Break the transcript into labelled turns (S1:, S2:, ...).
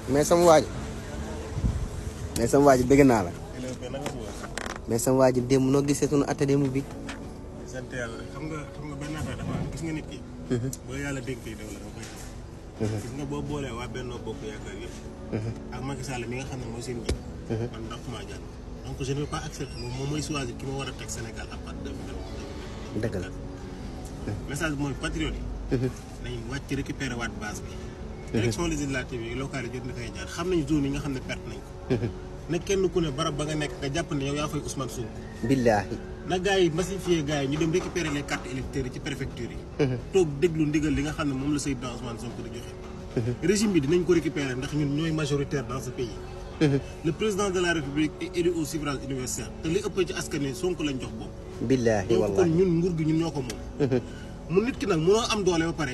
S1: mais sama waa bëgg naa la. mais sama waa ji démb noo gisee sunu atelier mu bi.
S2: sant yàlla xam nga benn affaire dafa gis nga nit ki. boo yàlla dénkee daw la da koy xam. gis nga boo boolee waa Benno Bokk Yaakaar yëpp. ak Macky Sall mi nga xam ne mooy seen njiit. man ndax maa jàll. donc je ne vais pas accepter moom mooy choisir ki ma war a teg Sénégal à part de.
S1: dëgg la.
S2: message bi mooy patriote yi. nañ wàcc récupérer waat base bi. élection législative yi locale yi jot na koy jaar xam nañ zone yi nga xam ne perte nañ ko. na kenn ku ne barab ba nga nekk nga jàpp ne yow yaa fay Ousmane Sonko.
S1: billaahi.
S2: na gars yi massifier gars yi ñu dem récupérer les cartes électeurs yi ci préfecture yi. toog déglu ndigal li nga xam ne moom la Seydina Ousmane Sonko di joxe. régime bi dinañ ko récupérer ndax ñun ñooy majoritaire dans ce pays. le président de la république est élu au suffrage universel te li ëpp ci askan wi Sonko lañ jox bopp.
S1: billaahi wallaahi
S2: donc kon ñun nguur gi ñun ñoo ko moom. mu nit ki nag mënoo am doole ba pare.